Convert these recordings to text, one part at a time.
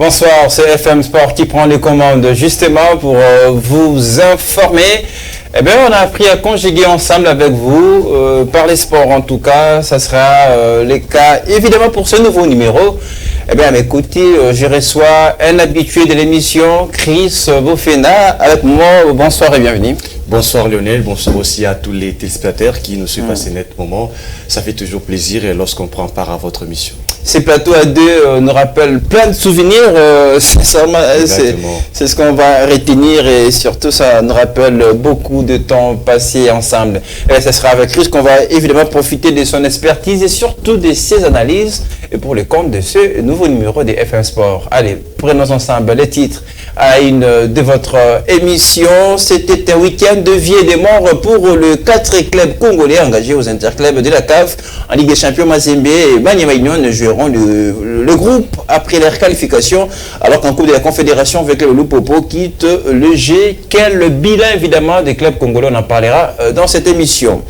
Bonsoir, c'est FM Sport qui prend les commandes justement pour vous informer. Eh bien, on a appris à conjuguer ensemble avec vous, par les sports en tout cas, ça sera le cas évidemment pour ce nouveau numéro. Eh bien, écoutez, je reçois un habitué de l'émission, Chris Bofena, avec moi. Bonsoir et bienvenue. Bonsoir Lionel, bonsoir aussi à tous les téléspectateurs qui nous suivent à ces nets moments. Ça fait toujours plaisir lorsqu'on prend part à votre émission. Ces plateaux à deux nous rappellent plein de souvenirs, c'est ce qu'on va retenir et surtout ça nous rappelle beaucoup de temps passé ensemble. Et ce sera avec Chris qu'on va évidemment profiter de son expertise et surtout de ses analyses et pour le compte de ce nouveau numéro de FM Sport. Allez, prenons ensemble les titres à une de votre émission. C'était un week-end de vie et de mort pour le 4 clubs congolais engagés aux interclubs de la CAF en Ligue des Champions. Mazembe et Maniema Union joueront le groupe après leur qualification, alors qu'en Coupe de la Confédération avec le Lupopo quitte le G. Quel bilan évidemment des clubs congolais, on en parlera dans cette émission.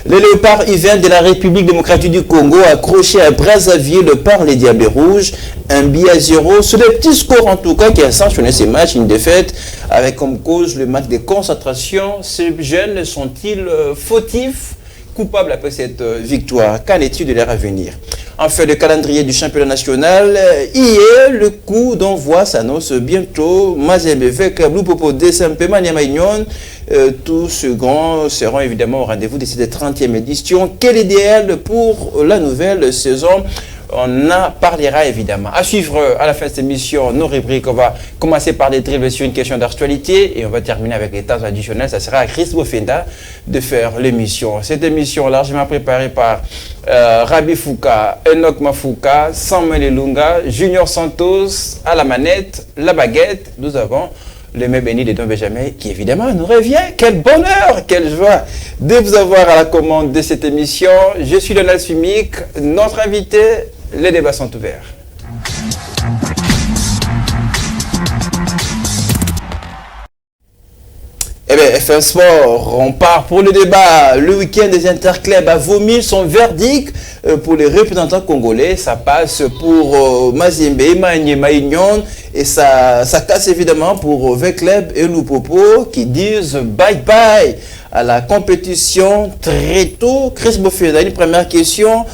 Le Léopard Yvain de la République démocratique du Congo accroché à Brazzaville par les Diables Rouges, un but à 0 sur le petit score en tout cas qui a sanctionné ces matchs, une défaite avec comme cause le manque de concentration. Ces jeunes sont-ils fautifs, coupables après cette victoire? Qu'en est-il de leur avenir? Enfin, le calendrier du championnat national, hier, le coup d'envoi s'annonce bientôt. Mazembe avec Lupopo DSMP Maniema Union, tous ces grands seront évidemment au rendez-vous de cette 30e édition. Quel idéal pour la nouvelle saison? On en parlera évidemment. À suivre à la fin de cette émission, nos rubriques. On va commencer par des dribbles sur une question d'actualité et on va terminer avec les tâches additionnelles. Ça sera à Chris Bofenda de faire l'émission. Cette émission largement préparée par Rabi Fouka, Enoch Mafouka, Samuel Elunga, Junior Santos à la manette, la baguette. Nous avons le même béni de Don Benjamin qui évidemment nous revient. Quel bonheur, quelle joie de vous avoir à la commande de cette émission. Je suis Donald Sumic, notre invité, les débats sont ouverts. Eh bien, FM Sport, on part pour le débat. Le week-end des interclubs a vomi son verdict pour les représentants congolais. Ça passe pour Mazembe, Maniema Union et ça casse évidemment pour V-Club et Lupopo qui disent bye-bye à la compétition très tôt. Chris Bofeda, une première question.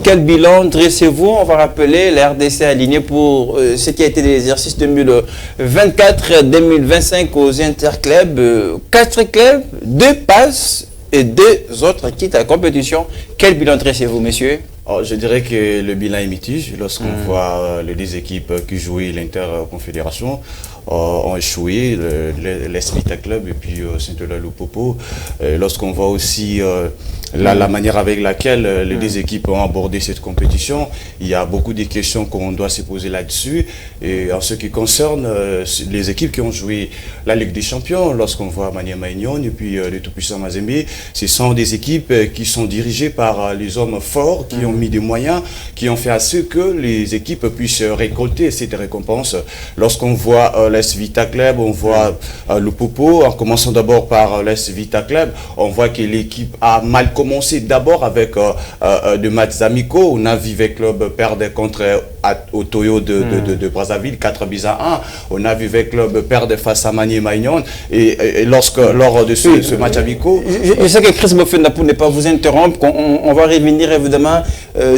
Quel bilan dressez-vous? On va rappeler la RDC aligné pour ce qui a été l'exercice 2024-2025 aux interclubs. 4 clubs, 2 passes et 2 autres quittent la compétition. Quel bilan dressez-vous, messieurs? Je dirais que le bilan est mitigé lorsqu'on voit les 2 équipes qui jouaient l'interconfédération ont échoué, l'Espita Club et puis Saint-Ola Lupopo. Lorsqu'on voit aussi la manière avec laquelle les 2 équipes ont abordé cette compétition, il y a beaucoup de questions qu'on doit se poser là-dessus. Et en ce qui concerne les équipes qui ont joué la Ligue des Champions, lorsqu'on voit Maniema Union et puis le tout-puissant Mazembe, ce sont des équipes qui sont dirigées par les hommes forts, qui ont mis des moyens, qui ont fait à ce que les équipes puissent récolter cette récompense. Lorsqu'on voit l'Es Vita Club, on voit le Popo, en commençant d'abord par l'Es Vita Club, on voit que l'équipe a mal commencé d'abord avec de matchs amicaux. On a vu avec club perdre contre Otoyo de Brazzaville, 4-1. On a vu avec club perdre face à Maniema Union. Et lors de ce match amicaux... Je sais que Chris Bofenda, pour ne pas vous interrompre, on va revenir évidemment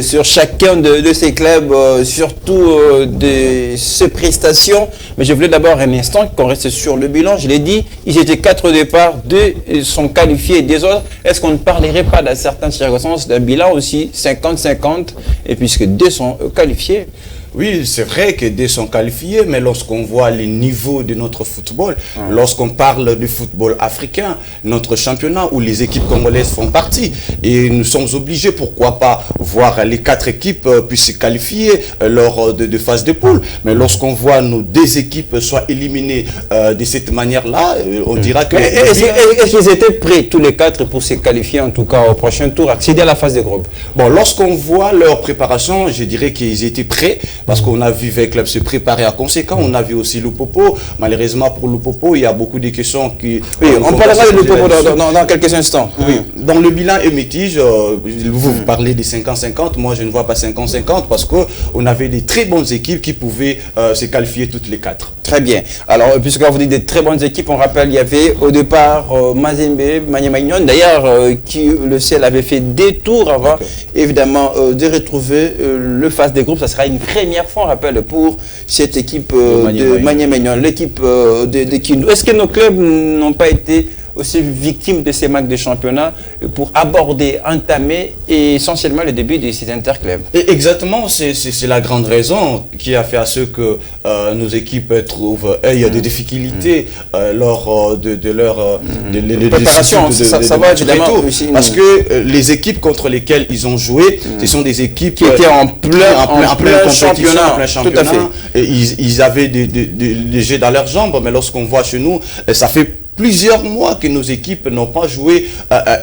sur chacun de ces clubs, surtout de ces prestations. Mais je voulais d'abord un instant qu'on reste sur le bilan. Je l'ai dit, ils étaient 4 au départ, 2 sont qualifiés des autres. Est-ce qu'on ne parlerait pas dans certaines circonstances d'un bilan aussi 50-50 et puisque 2 sont qualifiés? Oui, c'est vrai que 2 sont qualifiés, mais lorsqu'on voit les niveaux de notre football, lorsqu'on parle du football africain, notre championnat où les équipes congolaises font partie, et nous sommes obligés, pourquoi pas, voir les 4 équipes puissent se qualifier lors de phase de poule. Mais lorsqu'on voit nos 2 équipes soient éliminées de cette manière-là, on dira que... Est-ce qu'ils étaient prêts, tous les 4, pour se qualifier, en tout cas au prochain tour, accéder à la phase de groupe? Bon, lorsqu'on voit leur préparation, je dirais qu'ils étaient prêts, parce qu'on a vu les clubs se préparer à conséquent. On a vu aussi Lupopo. Malheureusement pour Lupopo, il y a beaucoup de questions qui... Oui, on parlera de Lupopo dans quelques instants. Oui, dans le bilan et mitige, vous parlez des 50-50, moi je ne vois pas 50-50 parce qu'on avait des très bonnes équipes qui pouvaient se qualifier toutes les 4. Très bien. Alors, puisque vous dites des très bonnes équipes, on rappelle, il y avait au départ Mazembe, Maniema-Union, d'ailleurs, qui le ciel avait fait des tours avant, évidemment, de retrouver le phase des groupes. Ça sera une première fois, on rappelle, pour cette équipe de Maniema-Union, l'équipe de Kindu. Est-ce que nos clubs n'ont pas été aussi victimes de ces manques de championnat pour aborder, entamer et essentiellement le début de ces interclubs? Exactement, c'est la grande raison qui a fait à ce que nos équipes trouvent des difficultés lors de leur préparation. Ça va évidemment parce que les équipes contre lesquelles ils ont joué, ce sont des équipes qui étaient en plein championnat. Tout à fait. Et ils avaient des jets dans leurs jambes, mais lorsqu'on voit chez nous, ça fait plusieurs mois que nos équipes n'ont pas joué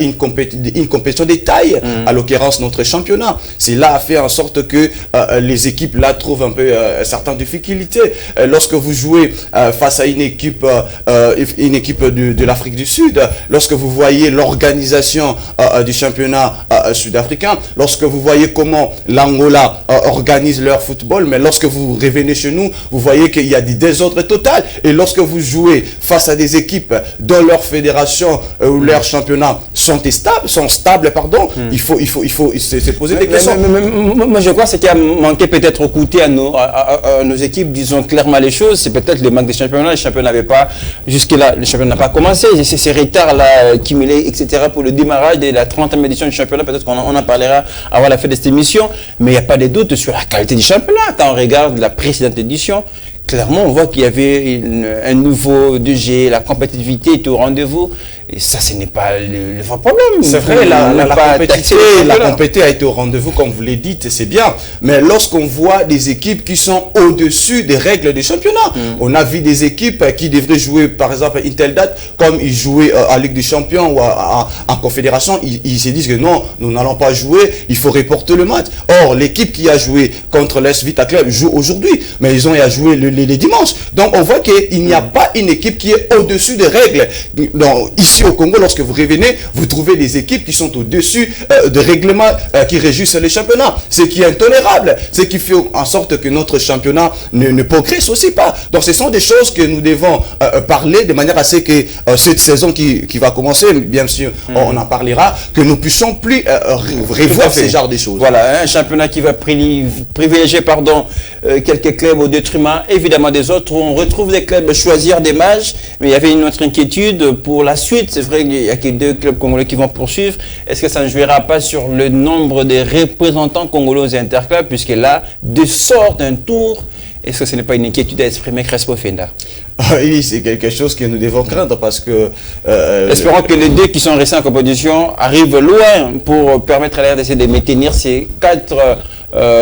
une compétition de taille, à l'occurrence notre championnat. Cela a fait en sorte que les équipes là trouvent un peu certaines difficultés. Lorsque vous jouez face à une équipe de l'Afrique du Sud, lorsque vous voyez l'organisation du championnat sud-africain, lorsque vous voyez comment l'Angola organise leur football, mais lorsque vous revenez chez nous, vous voyez qu'il y a des désordres total. Et lorsque vous jouez face à des équipes dont leur fédération ou leur championnat sont stables, il faut se poser des questions. Moi je crois que ce qui a manqué peut-être au côté à nos équipes, disons clairement les choses, c'est peut-être le manque de championnat. Le championnat n'avait pas, jusque-là, le championnat n'a pas commencé. C'est ces retards-là cumulés, etc. pour le démarrage de la 30e édition du championnat. Peut-être qu'on en parlera avant la fin de cette émission, mais il n'y a pas de doute sur la qualité du championnat. Quand on regarde la précédente édition, clairement, on voit qu'il y avait un nouveau DG, la compétitivité est au rendez-vous. Et ça, ce n'est pas le vrai problème. C'est vrai, la compétitivité a été au rendez-vous, comme vous l'avez dit, c'est bien. Mais lorsqu'on voit des équipes qui sont au-dessus des règles du championnat, on a vu des équipes qui devraient jouer, par exemple, une telle date, comme ils jouaient en Ligue des Champions ou en Confédération, ils se disent que non, nous n'allons pas jouer, il faut reporter le match. Or, l'équipe qui a joué contre l'AS Vita Club joue aujourd'hui, mais ils ont à jouer les dimanches. Donc, on voit qu'il n'y a pas une équipe qui est au-dessus des règles. Donc, ici au Congo, lorsque vous revenez, vous trouvez des équipes qui sont au-dessus de règlements qui régissent le championnat. Ce qui est intolérable, ce qui fait en sorte que notre championnat ne progresse aussi pas. Donc ce sont des choses que nous devons parler de manière à ce que cette saison qui va commencer, bien sûr, on en parlera, que nous puissions plus revoir ce genre de choses. Voilà, un championnat qui va privilégier quelques clubs au détriment évidemment des autres. On retrouve des clubs choisir des matchs, mais il y avait une autre inquiétude pour la suite. C'est vrai qu'il n'y a que 2 clubs congolais qui vont poursuivre. Est-ce que ça ne jouera pas sur le nombre des représentants congolais aux interclubs, puisque là, de sorte d'un tour, est-ce que ce n'est pas une inquiétude à exprimer, Crespo Fenda? Oui, c'est quelque chose que nous devons craindre parce que... Espérons que les 2 qui sont restés en compétition arrivent loin pour permettre à l'air d'essayer de maintenir ces 4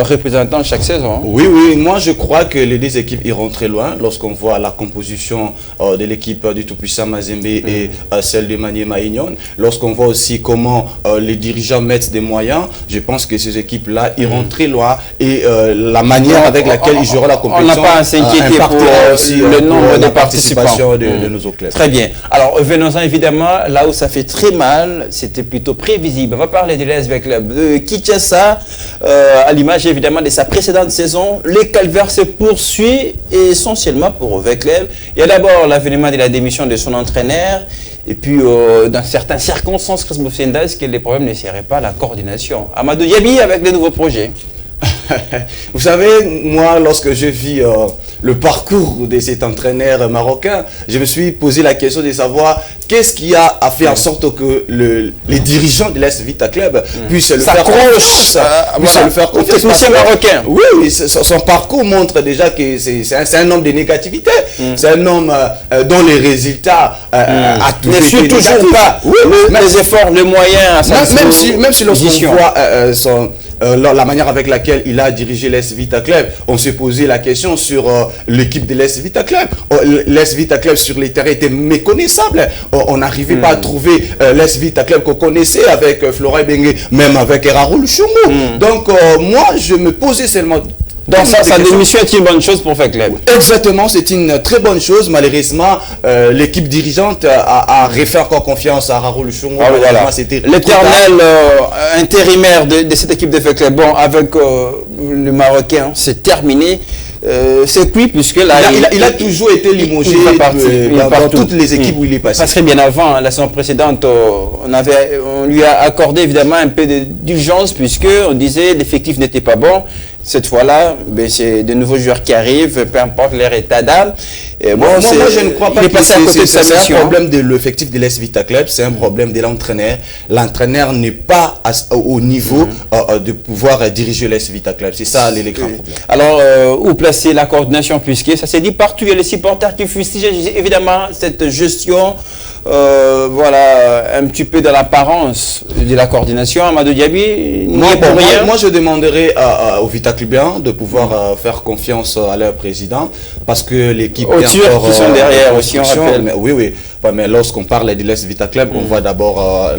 représentants chaque saison. Oui, moi je crois que les 2 équipes iront très loin lorsqu'on voit la composition de l'équipe du tout-puissant Mazembe et celle de Maniema-Union. Lorsqu'on voit aussi comment les dirigeants mettent des moyens, je pense que ces équipes-là iront très loin et la manière avec laquelle ils joueront la compétition. On n'a pas à s'inquiéter pour le nombre de participants de nos autres clubs. Très bien. Alors venons-en évidemment là où ça fait très mal, c'était plutôt prévisible. On va parler de l'ASV Club de Kinshasa, à l'image évidemment de sa précédente saison. Le calvaire se poursuit essentiellement pour OV Club. Il y a d'abord l'avènement de la démission de son entraîneur. Et puis, dans certaines circonstances, est-ce que les problèmes ne seraient pas la coordination? Amadou Yabi avec des nouveaux projets. Vous savez, moi, lorsque je vis le parcours de cet entraîneur marocain, je me suis posé la question de savoir qu'est-ce qui a fait en sorte que les dirigeants de l'AS Vita Club puissent le faire confiance. C'est marocain. Oui, son parcours montre déjà que c'est un homme de négativité. C'est un homme dont les résultats ne suivent toujours pas les efforts, les moyens. Même si lorsqu'on voit la manière avec laquelle il a dirigé l'AS Vita Club, on s'est posé la question sur l'équipe de l'AS Vita Club. L'AS Vita Club sur les terrains était méconnaissable. On n'arrivait pas à trouver l'AS Vita Club qu'on connaissait avec Flora Bengue, même avec Erarou Luchungu. Donc moi, je me posais seulement Donc sa démission est une bonne chose pour faire club. Exactement, c'est une très bonne chose. Malheureusement, l'équipe dirigeante a refait encore confiance à Raoul Chon. Voilà. L'éternel intérimaire de cette équipe de fait club. Bon, avec le Marocain, c'est terminé. C'est cuit puisque là il a toujours été limogé dans toutes les équipes où il est passé. Parce que bien avant, la saison précédente, on lui a accordé évidemment un peu d'urgence puisque on disait l'effectif n'était pas bon. Cette fois-là, ben, c'est de nouveaux joueurs qui arrivent, peu importe leur état d'âme. Moi, je ne crois pas que c'est un problème de l'effectif de l'AS Vita Club, c'est un problème de l'entraîneur. L'entraîneur n'est pas au niveau de pouvoir diriger l'AS Vita Club. C'est ça les grands problèmes. Alors, où placer la coordination puisque ça s'est dit partout, il y a les supporters qui fustigent évidemment cette gestion. Voilà, un petit peu de l'apparence de la coordination. Amadou Diaby, moi, je demanderais au Vita Clubien de pouvoir faire confiance à leur président parce que l'équipe est encore qui sont derrière aussi, on rappelle. Mais, oui. Mais lorsqu'on parle de l'AS Vita Club, on voit d'abord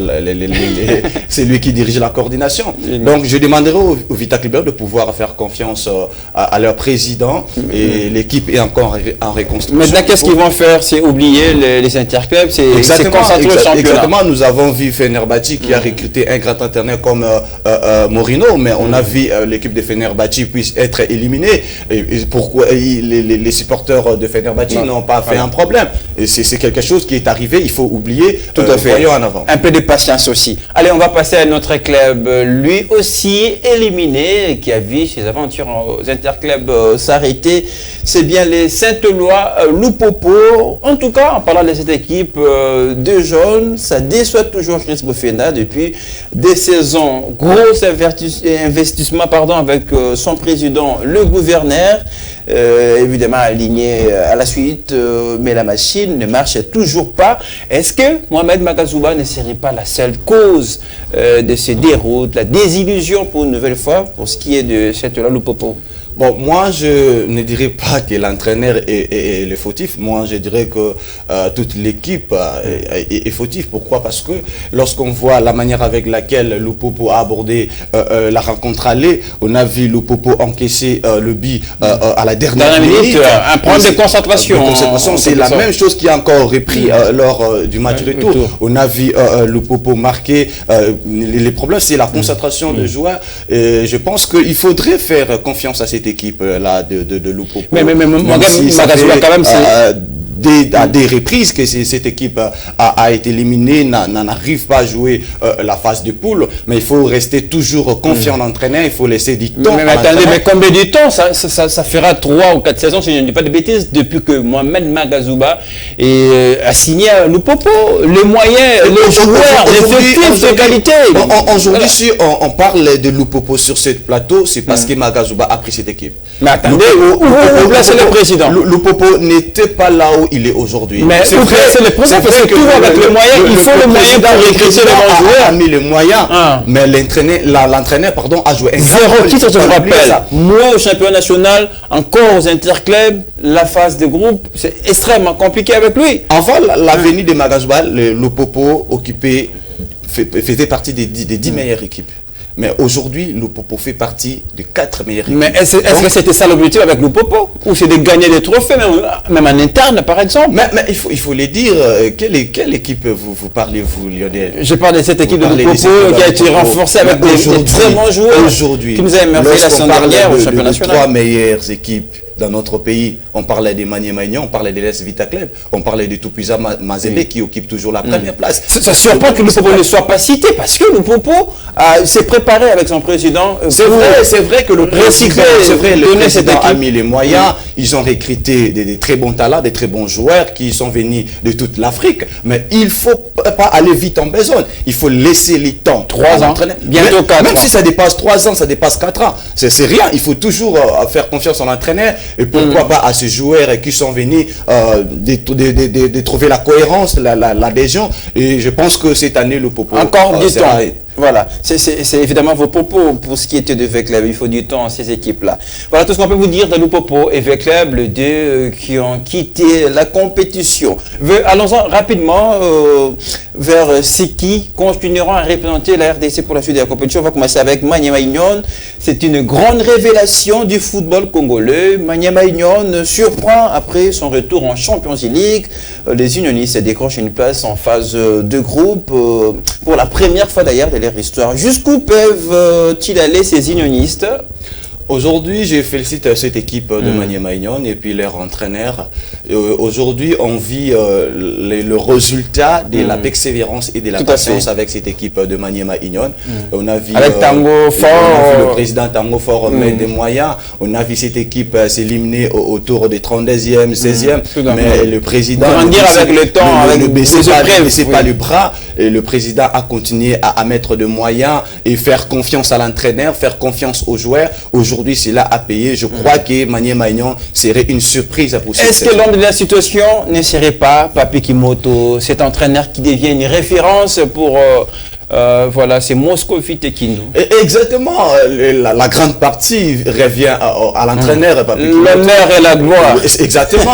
c'est lui qui dirige la coordination. Donc je demanderai au Vita Club de pouvoir faire confiance à leur président et l'équipe est encore en reconstruction. Maintenant, qu'est-ce qu'ils vont faire? C'est oublier les interclubs, c'est concentrer au championnat. Exactement, nous avons vu Fenerbahçe qui a recruté un grand entraîneur comme Mourinho, mais on a vu l'équipe de Fenerbahçe puisse être éliminée. Et pourquoi les supporters de Fenerbahçe n'ont pas fait un problème? Et c'est quelque chose qui est arrivé, il faut oublier, tout à fait. Voyons en avant. Un peu de patience aussi. Allez, on va passer à notre club, lui aussi éliminé, qui a vu ses aventures aux interclubs s'arrêter. C'est bien les Saint-Éloi Lupopo. En tout cas, en parlant de cette équipe de jeunes, ça déçoit toujours Chris Bofena depuis des saisons. Gros investissement avec son président, le gouverneur. Évidemment aligné à la suite, mais la machine ne marche toujours pas. Est-ce que Mohamed Magazouba ne serait pas la seule cause de ces déroutes, la désillusion pour une nouvelle fois, pour ce qui est de Saint-Éloi Lupopo? Bon, moi, je ne dirais pas que l'entraîneur est le fautif. Moi, je dirais que toute l'équipe est fautive. Pourquoi? Parce que lorsqu'on voit la manière avec laquelle Lupopo a abordé la rencontre allée, on a vu Lupopo encaisser le but à la dernière minute. Un problème de concentration. C'est la même chose qui a encore repris lors du match retour. On a vu Lupopo marquer. Les problèmes, c'est la concentration de joueurs. Et je pense qu'il faudrait faire confiance à cette équipe-là de Lupopo. Mais Magazouba, quand même, c'est... à des reprises que cette équipe a été éliminée, n'arrive pas à jouer la phase de poule, mais il faut rester toujours confiant en l'entraîneur, il faut laisser du temps. Mais attendez, mais combien de temps ça fera 3 ou 4 saisons, si je ne dis pas de bêtises, depuis que Mohamed Magazouba a signé à Lupopo, les moyens, les joueurs, les effectifs de qualité. Aujourd'hui, si on parle de Lupopo sur ce plateau, c'est parce que Magazouba a pris cette équipe. Mais attendez, où placez le président? Lupopo n'était pas là où il est aujourd'hui. Mais c'est vrai, c'est le président, parce que tout avec les moyens, il faut le moyen pour recruter les bons joueurs. A mis les moyens, mais l'entraîneur, a joué un 0 titre, je vous rappelle. Moi, au championnat national, encore aux interclubs, la phase de groupe, c'est extrêmement compliqué avec lui. Avant l'avenue de Magazouba, le Lupopo faisait partie des 10 meilleures équipes. Mais aujourd'hui, Lupopo fait partie des 4 meilleures équipes. Mais est-ce que c'était ça l'objectif avec Lupopo? Ou c'est de gagner des trophées, même en interne, par exemple? Mais il faut le dire, quelle équipe vous parlez, vous, Lionel? Je parle de cette équipe de Lupopo qui a été renforcée avec des très bons joueurs. Aujourd'hui, qui nous a émerveillé la saison dernière au championnat national. 3 meilleures équipes dans notre pays, on parlait de Manier Magnan, on parlait de l'AS Vita Club, on parlait de Tupuisa Mazembe qui occupe toujours la première place. Ça surprend que Lupopo ne soit pas cité parce que Lupopo s'est préparé avec son président. C'est vrai que le président a mis les moyens, ils ont recruté des très bons talents, des très bons joueurs qui sont venus de toute l'Afrique, mais il ne faut pas aller vite en besogne, il faut laisser les temps. 3 ans, bientôt 4 ans. Même si ça dépasse 3 ans, ça dépasse 4 ans, c'est rien, il faut toujours faire confiance en l'entraîneur. Et pourquoi pas à ces joueurs qui sont venus de trouver la cohérence, l'adhésion. Et je pense que cette année, Lupopo... Encore 10 ans. Voilà, c'est évidemment vos propos pour ce qui était de V-Club. Il faut du temps à ces équipes-là. Voilà tout ce qu'on peut vous dire de Lupopo et V-Club, les deux qui ont quitté la compétition. Allons-en rapidement vers ceux qui continueront à représenter la RDC pour la suite de la compétition. On va commencer avec Maniema Union. C'est une grande révélation du football congolais. Maniema Union surprend après son retour en Champions League. Les unionistes décrochent une place en phase de groupe pour la première fois d'ailleurs de leur histoire. Jusqu'où peuvent-ils aller ces unionistes? Aujourd'hui, je félicite cette équipe de Maniema Union et puis leur entraîneur. Aujourd'hui, on vit le résultat de la persévérance et de la patience avec cette équipe de Maniema Union. On a vu, avec Tango Fort, le président Tango Fort mettre des moyens. On a vu cette équipe s'éliminer autour des 32e, 16e. Mais le président grandir avec le temps, ne baissait pas le bras. Et le président a continué à mettre de moyens et faire confiance à l'entraîneur, faire confiance aux joueurs. Aujourd'hui, c'est là à payer. Je crois que Maniema Union serait une surprise pour cette saison. Est-ce que l'homme de la situation ne serait pas Papi Kimoto, cet entraîneur qui devient une référence pour voilà, c'est Moscovite et Kindu. Exactement, la grande partie revient à l'entraîneur. L'honneur et la gloire. Exactement,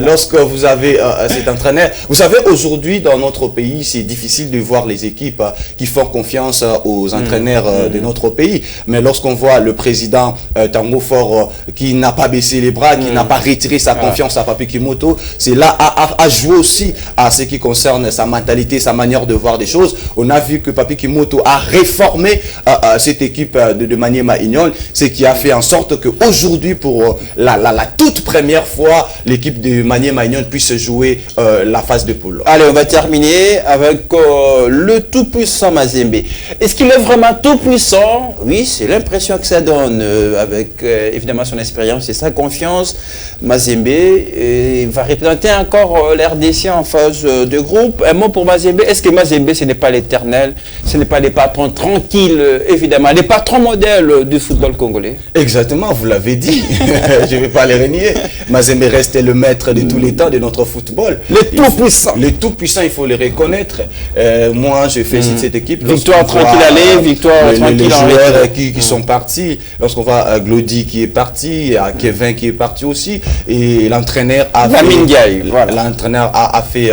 lorsque vous avez cet entraîneur. Vous savez, aujourd'hui, dans notre pays, c'est difficile de voir les équipes qui font confiance aux entraîneurs de notre pays. Mais lorsqu'on voit le président Tango Fort qui n'a pas baissé les bras, qui n'a pas retiré sa confiance à Papi Kimoto, c'est là à jouer aussi à ce qui concerne sa mentalité, sa manière de voir des choses. On a vu que Papi Kimoto a réformé cette équipe de Maniema Union, ce qui a fait en sorte qu'aujourd'hui, pour la toute première fois, l'équipe de Maniema Union puisse jouer la phase de poule. Allez, on va terminer avec le tout-puissant Mazembe. Est-ce qu'il est vraiment tout-puissant? Oui, c'est l'impression que ça donne avec évidemment son expérience et sa confiance. Mazembe va représenter encore l'RDC en phase de groupe. Un mot pour Mazembe. Est-ce que Mazembe, ce n'est pas l'éternel? Ce n'est pas les patrons tranquilles, évidemment, les patrons modèles du football congolais. Exactement, vous l'avez dit. Je ne vais pas les renier. Mazembe reste le maître de tous les temps de notre football. Les tout-puissants. Les tout-puissants, il faut les reconnaître. Moi, je félicite cette équipe. Victoire tranquille aller, victoire tranquille les joueurs qui sont partis. Lorsqu'on voit Glody qui est parti, Kevin qui est parti aussi, et l'entraîneur a fait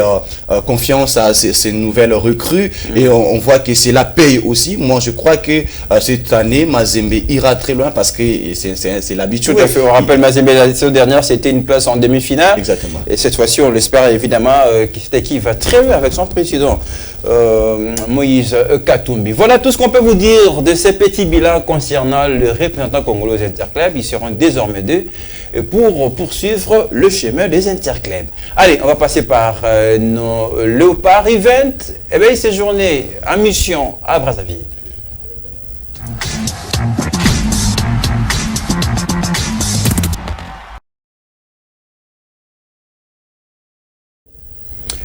confiance à ces nouvelles recrues, et on voit que c'est la paye aussi. Moi, je crois que cette année, Mazembe ira très loin parce que c'est l'habitude. Tout à fait. On rappelle, Mazembe, la saison dernière, c'était une place en demi-finale. Exactement. Et cette fois-ci, on l'espère évidemment que cette équipe va très loin avec son président, Moïse Katumbi. Voilà tout ce qu'on peut vous dire de ces petits bilans concernant le représentant congolais aux interclubs. Ils seront désormais deux pour poursuivre le chemin des interclubs. Allez, on va passer par nos Léopard Event. Eh bien, il séjournait en mission à Brazzaville.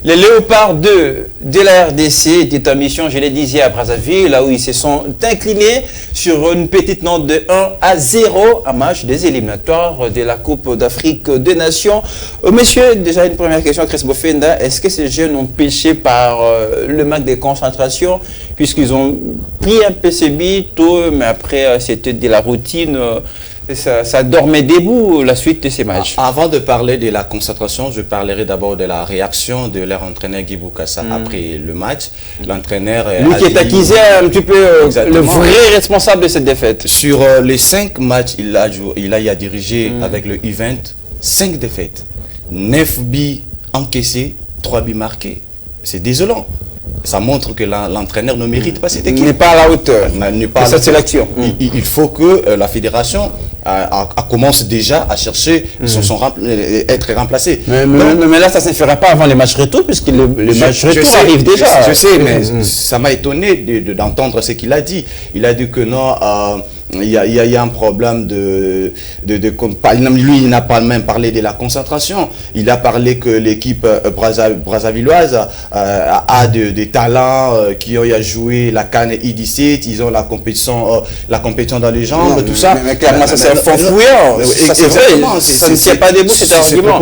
Les Léopards 2 de la RDC étaient en mission, je l'ai dit, à Brazzaville, là où ils se sont inclinés sur une petite note de 1-0 en match des éliminatoires de la Coupe d'Afrique des Nations. Monsieur, déjà une première question, Chris Bofenda, est-ce que ces jeunes ont péché par le manque de concentration, puisqu'ils ont pris un PCB tôt, mais après c'était de la routine ça dormait debout la suite de ces matchs. Avant de parler de la concentration, je parlerai d'abord de la réaction de leur entraîneur Guy Boukassa après le match. L'entraîneur lui qui est accusé un petit peu le vrai responsable de cette défaite. Sur les 5 matchs, il a dirigé avec le U20 5 défaites, 9 buts encaissés, 3 buts marqués. C'est désolant. Ça montre que l'entraîneur ne mérite pas cette équipe. Il n'est pas à la hauteur de cette sélection. Il faut que la fédération commence déjà à chercher être remplacé. Mais là, ça ne se fera pas avant les matchs retour, puisque les matchs retour arrivent déjà. Je sais, mais ça m'a étonné d'entendre ce qu'il a dit. Il a dit que non, il y a un problème de lui, il n'a pas même parlé de la concentration. Il a parlé que l'équipe brazzavilloise a des talents qui ont joué la CAN I17, ils ont la compétition dans les jambes, non, tout ça. Mais clairement, ça c'est un fond fouillant. Ça c'est vrai, ça ne tient pas debout, cet argument.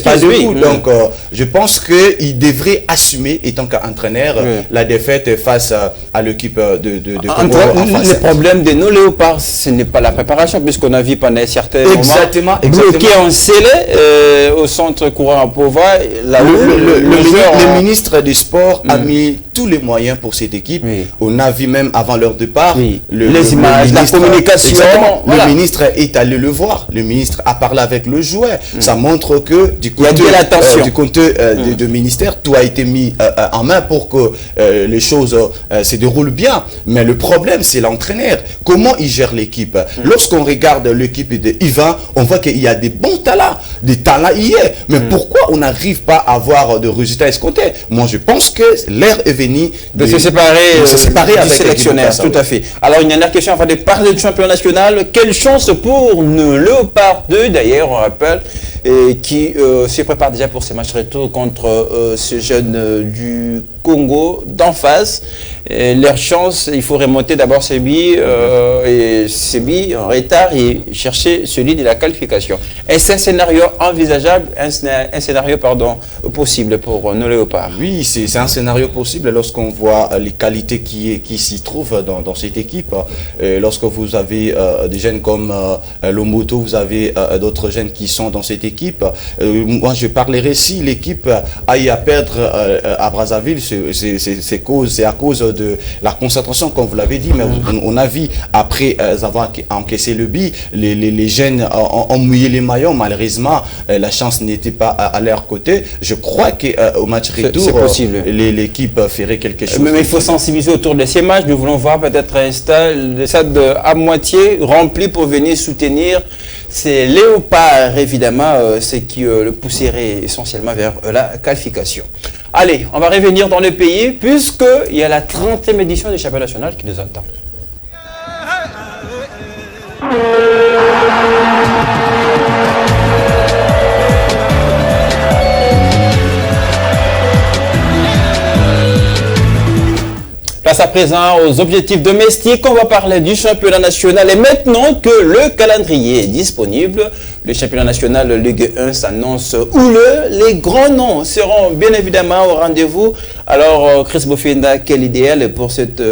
Pas debout. Donc, je pense qu'il devrait assumer, étant qu'entraîneur, la défaite face à l'équipe de Congo. Le problème de nos léopards, ce n'est pas la préparation, puisqu'on a vu pendant certains moments bloqué en scellé au centre courant à Pova. Le ministre des Sports a mis tous les moyens pour cette équipe. On a vu même avant leur départ les images, la communication. Le ministre est allé le voir. Le ministre a parlé avec le joueur. Ça montre que du côté du ministère, tout a été mis en main pour que les choses se déroulent bien. Mais le problème, c'est l'entraîneur. Comment il gère l'équipe? Lorsqu'on regarde l'équipe de Yvan, on voit qu'il y a des bons talents. Des talents hier. Mais pourquoi on n'arrive pas à avoir de résultats escomptés? Moi, je pense que l'ère est venue de se séparer avec du sélectionneur. Tout à fait. Alors, une dernière question avant de parler du championnat national. Quelle chance pour nos Léopards 2, d'ailleurs, on rappelle, qui se prépare déjà pour ces matchs retour contre ce jeune du Congo d'en face. Leur chance, il faut remonter d'abord Sébi en retard et chercher celui de la qualification. Est-ce un scénario envisageable, un scénario possible pour nos Léopards? Oui, c'est un scénario possible lorsqu'on voit les qualités qui s'y trouvent dans cette équipe. Lorsque vous avez des jeunes comme Lomoto, vous avez d'autres jeunes qui sont dans cette équipe. Moi, je parlerai si l'équipe aille à perdre à Brazzaville, c'est à cause de la concentration, comme vous l'avez dit, mais on a vu après avoir encaissé le but, les jeunes ont mouillé les maillots. Malheureusement, la chance n'était pas à leur côté. Je crois qu'au match retour, l'équipe ferait quelque chose. Mais il faut sensibiliser autour de ces matchs. Nous voulons voir peut-être un stade à moitié rempli pour venir soutenir ces Léopards, évidemment, ce qui le pousserait essentiellement vers la qualification. Allez, on va revenir dans le pays, puisqu'il y a la 30e édition du championnat national qui nous attend. Place à présent aux objectifs domestiques. On va parler du championnat national. Et maintenant que le calendrier est disponible, le championnat national Ligue 1 s'annonce houleux. Les grands noms seront bien évidemment au rendez-vous. Alors, Chris Bofinda, quel idéal pour cette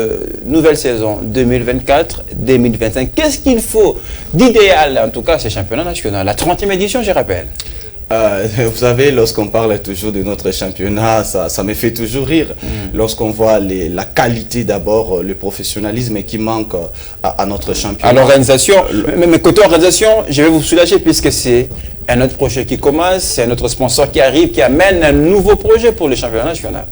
nouvelle saison 2024-2025? Qu'est-ce qu'il faut d'idéal, en tout cas, ce championnat national? La 30e édition, je rappelle. Vous savez, lorsqu'on parle toujours de notre championnat, ça me fait toujours rire. Lorsqu'on voit la qualité d'abord, le professionnalisme qui manque à notre championnat. À l'organisation, mais côté organisation, je vais vous soulager puisque c'est un autre projet qui commence, c'est un autre sponsor qui arrive, qui amène un nouveau projet pour le championnat national.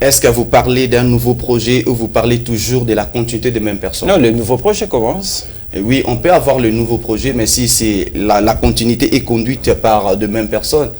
Est-ce que vous parlez d'un nouveau projet ou vous parlez toujours de la continuité des mêmes personnes? Non, le nouveau projet commence. Oui, on peut avoir le nouveau projet, mais si c'est la continuité est conduite par de mêmes personnes,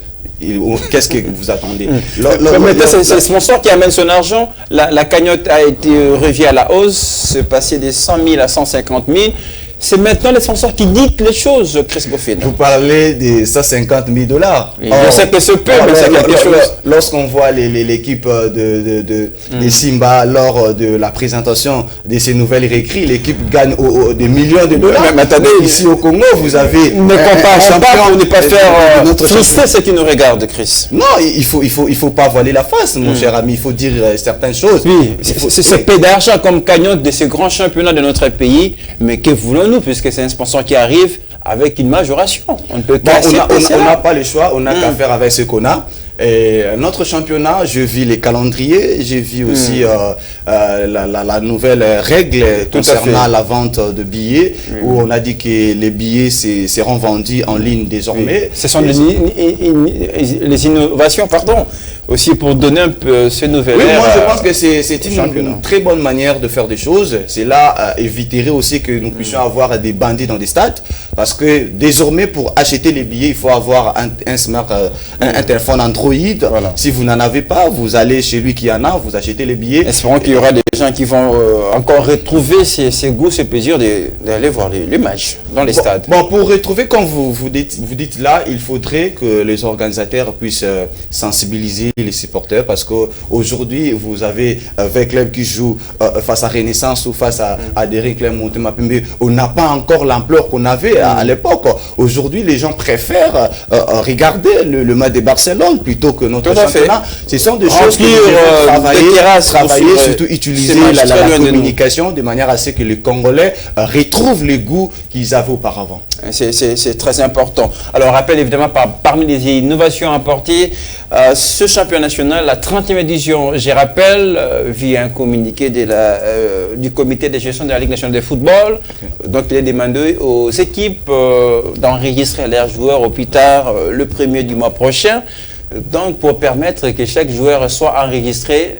qu'est-ce que vous attendez? C'est le sponsor qui amène son argent. La cagnotte a été revue à la hausse, c'est passé de 100 000 à 150 000. C'est maintenant les sponsors qui dictent les choses, Chris Boffin. Vous parlez de 150 000 $. Oui, je sais que ce peu, mais c'est quelque chose. Lorsqu'on voit l'équipe de Simba lors de la présentation de ces nouvelles réécrits, l'équipe gagne des millions de dollars. Mais attendez, ici au Congo, vous avez ne comparons pas pour ne pas faire trister ceux qui nous regardent, Chris. Non, il faut pas voiler la face, mon cher ami. Il faut dire certaines choses. Oui, c'est ce peu d'argent comme cagnotte de ces grands championnats de notre pays, mais que voulons-nous, puisque c'est un sponsor qui arrive avec une majoration. On ne peut pas on n'a pas le choix, on n'a qu'à faire avec ce qu'on a. Et notre championnat, je vis les calendriers, j'ai vu aussi la nouvelle règle concernant la vente de billets, où on a dit que les billets seront vendus en ligne désormais. Ce sont les innovations, pardon, aussi pour donner un peu ce nouvel air. Moi je pense que c'est une très bonne manière de faire des choses. Cela éviterait aussi que nous puissions avoir des bandits dans des stades, parce que désormais pour acheter les billets, il faut avoir un téléphone Android Android. Voilà. Si vous n'en avez pas, vous allez chez lui qui en a, vous achetez les billets. Espérons qu'il y aura des gens qui vont encore retrouver ces goûts, ces plaisirs d'aller voir les matchs dans les stades. Bon, pour retrouver, comme vous dites là, il faudrait que les organisateurs puissent sensibiliser les supporters, parce qu'aujourd'hui, vous avez 20 clubs qui jouent face à Renaissance ou face à des clubs Montemapembe. On n'a pas encore l'ampleur qu'on avait à l'époque. Aujourd'hui, les gens préfèrent regarder le match de Barcelone plutôt que notre championnat. Ce sont des choses que nous devons travailler, surtout utiliser la communication de manière à ce que les Congolais retrouvent les goûts qu'ils avaient auparavant. C'est très important. Alors, on rappelle évidemment parmi les innovations apportées, ce championnat national, la 30e édition, je rappelle, via un communiqué du comité de gestion de la Ligue nationale de football. Donc, il est demandé aux équipes d'enregistrer leurs joueurs au plus tard le 1er du mois prochain. Donc, pour permettre que chaque joueur soit enregistré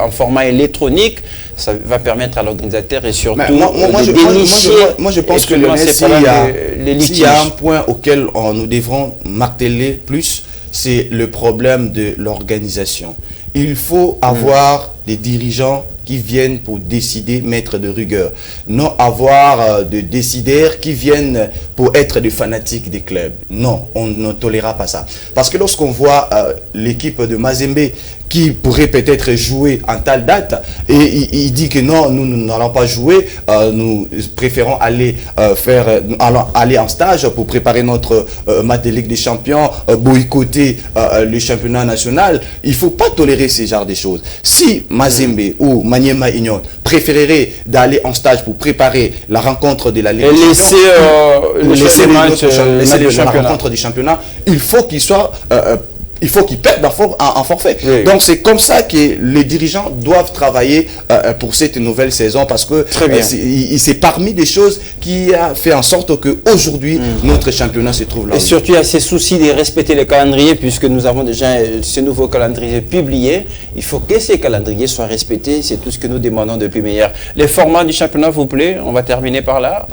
en format électronique, ça va permettre à l'organisateur et surtout de dénicher. Moi, je pense que s'il y a un point auquel nous devrons marteler plus, c'est le problème de l'organisation. Il faut avoir des dirigeants qui viennent pour décider, mettre de rigueur. Non avoir de décideurs qui viennent pour être des fanatiques des clubs. Non, on ne tolérera pas ça. Parce que lorsqu'on voit l'équipe de Mazembe qui pourrait peut-être jouer en telle date, et il dit que non, nous n'allons pas jouer, nous préférons aller aller en stage pour préparer notre match de Ligue des Champions, boycotter le championnat national. Il ne faut pas tolérer ce genre de choses. Si Mazembe ou Maniema Union préférerait d'aller en stage pour préparer la rencontre de la Ligue des Champions, laisser la rencontre du championnat, il faut qu'il soit il faut qu'ils perdent en forfait. Oui. Donc c'est comme ça que les dirigeants doivent travailler pour cette nouvelle saison, parce que c'est parmi des choses qui a fait en sorte qu'aujourd'hui notre championnat se trouve là. Et surtout il y a ces soucis de respecter le calendrier, puisque nous avons déjà ce nouveau calendrier publié. Il faut que ces calendriers soient respectés, c'est tout ce que nous demandons depuis hier. Les formats du championnat, vous plaît, on va terminer par là.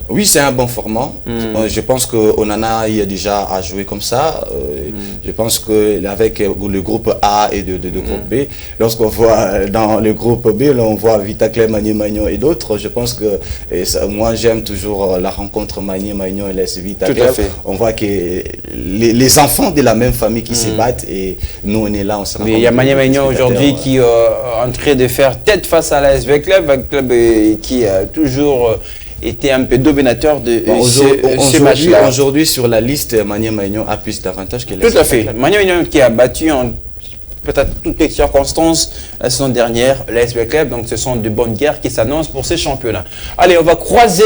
Oui, c'est un bon format. Je pense qu'on en a déjà à jouer comme ça. Je pense qu'avec le groupe A et le groupe B, lorsqu'on voit dans le groupe B, là, on voit Vitaclem, Magnon et d'autres. Je pense que moi, j'aime toujours la rencontre Magnon et l'AS Vitaclem. On voit que les enfants de la même famille qui se battent, et nous, on est là, on se rencontre. Mais il y a Magnon aujourd'hui qui est en train de faire tête face à l'AS Club, un club qui a toujours était un peu dominateur de ce match-là. Aujourd'hui, sur la liste, Magnon a plus d'avantages que les. Tout à fait. Magnon qui a battu en peut-être toutes les circonstances la saison dernière l'AS Club. Donc, ce sont de bonnes guerres qui s'annoncent pour ces championnats. Allez, on va croiser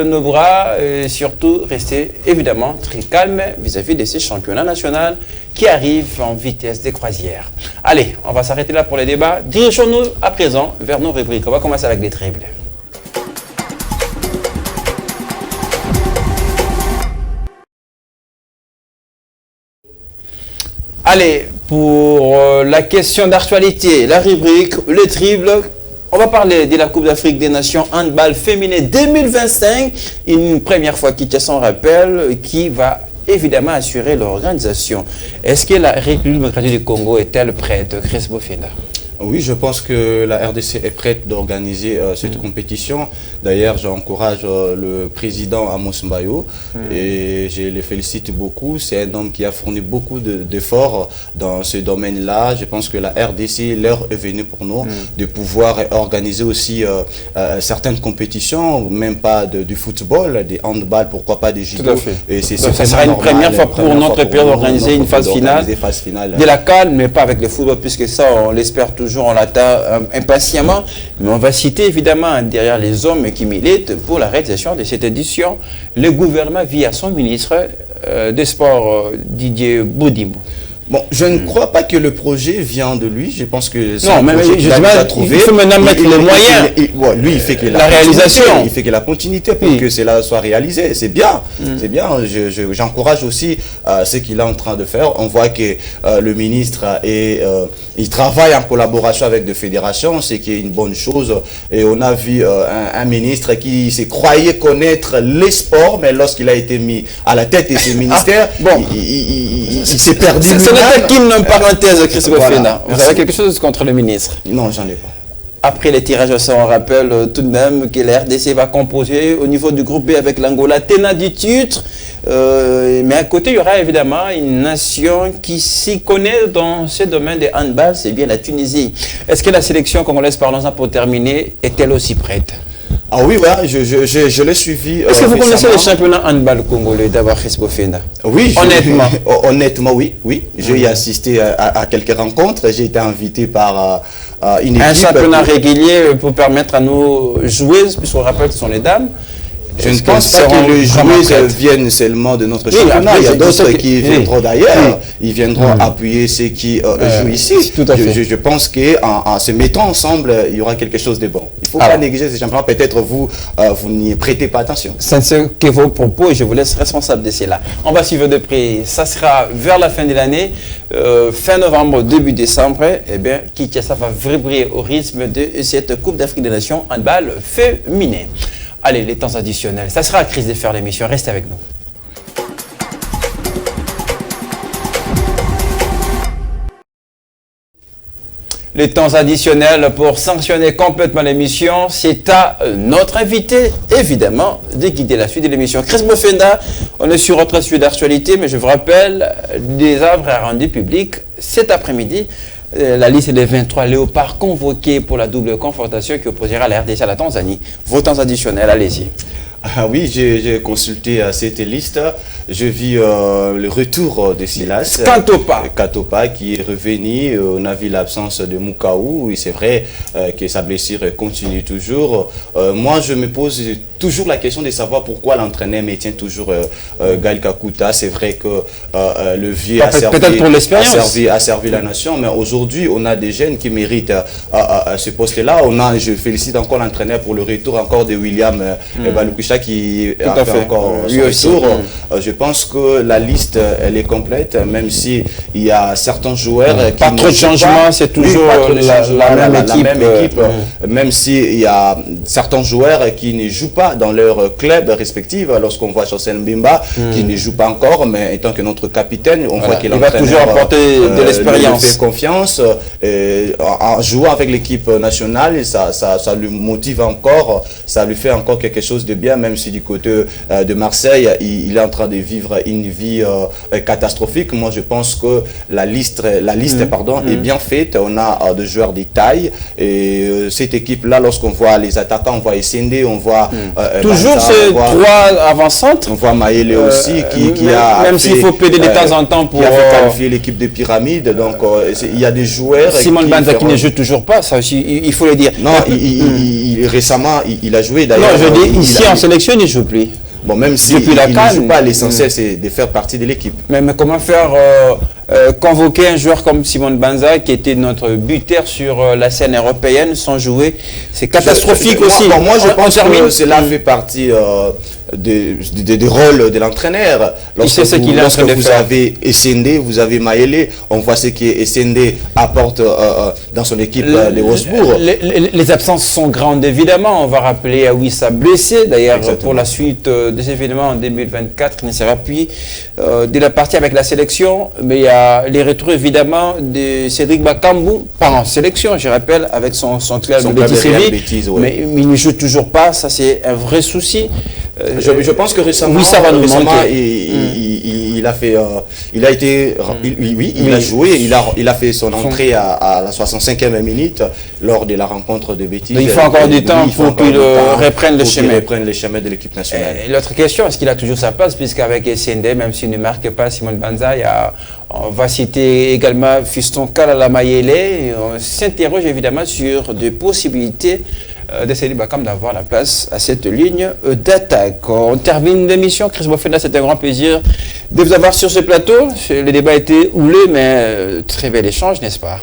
nos bras et surtout rester évidemment très calme vis-à-vis de ces championnats nationaux qui arrivent en vitesse de croisière. Allez, on va s'arrêter là pour les débats. Dirigeons-nous à présent vers nos rubriques. On va commencer avec les triples. Allez, pour la question d'actualité, la rubrique, le triple, on va parler de la Coupe d'Afrique des Nations handball féminin 2025. Une première fois qui tient son rappel, qui va évidemment assurer l'organisation. Est-ce que la République démocratique du Congo est-elle prête, Chris Bofenda? Oui, je pense que la RDC est prête d'organiser cette compétition. D'ailleurs, j'encourage le président Amos Mbayo et je le félicite beaucoup. C'est un homme qui a fourni beaucoup d'efforts dans ce domaine-là. Je pense que la RDC, l'heure est venue pour nous de pouvoir organiser aussi certaines compétitions, même pas du football, des handball, pourquoi pas des judo. Et ça sera une première fois pour notre pays d'organiser une phase finale de la CAN, mais pas avec le football, puisque ça, on l'espère toujours. On l'attend impatiemment, mais on va citer évidemment derrière les hommes qui militent pour la réalisation de cette édition, le gouvernement via son ministre des Sports, Didier Boudimou. Bon, je ne crois pas que le projet vient de lui. Je pense que non, mais il faut maintenant mettre les moyens. Lui, il fait que la réalisation. Il fait que la continuité pour que cela soit réalisé. C'est bien. C'est bien. J'encourage aussi ce qu'il est en train de faire. On voit que le ministre il travaille en collaboration avec des fédérations, ce qui est une bonne chose. Et on a vu un ministre qui se croyait connaître les sports, mais lorsqu'il a été mis à la tête de ce ministère, il s'est perdu. taquine en parenthèse, Christophe Fenda. Vous Merci. avez quelque chose contre le ministre? Non, j'en ai pas. Après les tirages au sort, on rappelle tout de même que la RDC va composer au niveau du groupe B avec l'Angola, tenant du titre. Mais à côté, il y aura évidemment une nation qui s'y connaît dans ce domaine de handball, c'est bien la Tunisie. Est-ce que la sélection congolaise, parlons-en pour terminer, est-elle aussi prête? Ah oui, voilà, je l'ai suivi. Est-ce que vous connaissez le championnat handball congolais d'abord, Christophe Fenda? Oui, honnêtement. Honnêtement, oui. J'ai assisté à quelques rencontres. J'ai été invité par une équipe. Un championnat régulier pour permettre à nos joueuses, puisqu'on rappelle que ce sont les dames. Je ne pense pas que les joueuses viennent seulement de notre championnat. Il y a d'autres qui viendront d'ailleurs. Ils viendront appuyer ceux qui jouent ici. Tout à fait. Je pense qu'en se mettant ensemble, il y aura quelque chose de bon. Il ne faut pas négliger ces championnats. Peut-être vous n'y prêtez pas attention. C'est que vos propos et je vous laisse responsable de cela. On va suivre de près. Ça sera vers la fin de l'année, fin novembre, début décembre. Eh bien, Kinshasa va vibrer au rythme de cette Coupe d'Afrique des Nations handball féminin. Allez, les temps additionnels. Ça sera à Chris de faire l'émission. Restez avec nous. Les temps additionnels pour sanctionner complètement l'émission, c'est à notre invité, évidemment, de guider la suite de l'émission. Chris Bofenda, on est sur autre sujet d'actualité, mais je vous rappelle, des arbres à rendu public cet après-midi. La liste des 23 léopards convoqués pour la double confrontation qui opposera la RDC à la Tanzanie. Vos temps additionnels, allez-y. Ah oui, j'ai consulté cette liste. Je vis le retour de Silas Katopa qui est revenu. On a vu l'absence de Mukaou. C'est vrai que sa blessure continue toujours. Moi, je me pose toujours la question de savoir pourquoi l'entraîneur maintient toujours Gaël Kakuta. C'est vrai que le vieux a servi la nation, mais aujourd'hui, on a des jeunes qui méritent ce poste-là. Je félicite encore l'entraîneur pour le retour encore de William Balukusha qui a fait encore son retour. Je pense que la liste, elle est complète, même si il y a certains joueurs qui pas trop de changements, c'est toujours la même équipe. Même s'il y a certains joueurs qui ne jouent pas dans leur club respectif, lorsqu'on voit Chancel Mbimba qui ne joue pas encore, mais étant que notre capitaine, on voit qu'il va toujours apporter de l'expérience. Il fait confiance en jouant avec l'équipe nationale, ça lui motive encore, ça lui fait encore quelque chose de bien, même si du côté de Marseille, il est en train de vivre une vie catastrophique. Moi, je pense que la liste est bien faite. On a des joueurs de taille. Et cette équipe-là, lorsqu'on voit les attaquants, on voit Essende, on voit... toujours ces trois avant-centres. On voit Maëlé aussi, qui a... Même s'il faut plaider de temps en temps pour... Qui a fait qualifier l'équipe de Pyramide. Donc, il y a des joueurs... Simon Banza qui ne joue toujours pas, ça aussi, il faut le dire. Non, récemment, il a joué d'ailleurs. Non, je dis, ici en sélection, il ne joue plus. Bon, même si il ne joue pas, l'essentiel c'est de faire partie de l'équipe. Mais comment faire convoquer un joueur comme Simon Banza qui était notre buteur sur la scène européenne sans jouer? C'est catastrophique aussi. Moi, je pense que cela fait partie des rôles de l'entraîneur. Lorsque vous avez Essende, vous avez Maëlé, on voit ce que Essende apporte dans son équipe de Wolfsburg. Les absences sont grandes, évidemment. On va rappeler Awissa blessé, d'ailleurs, pour la suite des événements en 2024, il ne sera plus de la partie avec la sélection. Mais il y a les retours, évidemment, de Cédric Bakambu, pas en sélection, je rappelle, avec son club de Bétis, mais il ne joue toujours pas. Ça, c'est un vrai souci. Je pense que récemment, il a fait, il a joué, il a fait son entrée à la 65e minute lors de la rencontre de Bétis. Il faut encore du temps pour qu'il reprenne le chemin de l'équipe nationale. L'autre question, est-ce qu'il a toujours sa place, puisqu'avec Essende, même s'il ne marque pas Simon Banza, on va citer également Fiston Kalala Mayele. On s'interroge évidemment sur des possibilités de Cédric Bakam d'avoir la place à cette ligne d'attaque. On termine l'émission. Chris Bofenda, c'est un grand plaisir de vous avoir sur ce plateau. Le débat a été houlé, mais très bel échange, n'est-ce pas?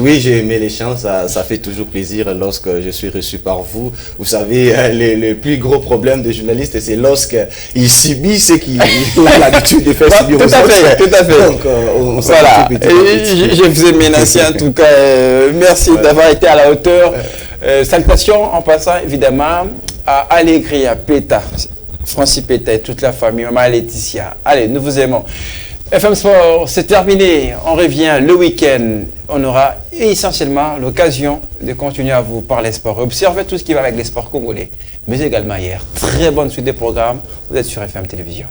Oui, j'ai aimé l'échange, ça fait toujours plaisir lorsque je suis reçu par vous. Vous savez, le plus gros problème des journalistes, c'est lorsqu'ils subissent ce qu'il a l'habitude de faire subir aux autres. Tout à fait. Donc, on voilà. Je vous ai menacé en tout cas. Merci d'avoir été à la hauteur. Salutations en passant évidemment à Allégria, Péta, Francis Péta et toute la famille, maman Laetitia. Allez, nous vous aimons. FM Sport, c'est terminé. On revient le week-end. On aura essentiellement l'occasion de continuer à vous parler sport. Observez tout ce qui va avec les sports congolais, mais également hier. Très bonne suite des programmes. Vous êtes sur FM Télévision.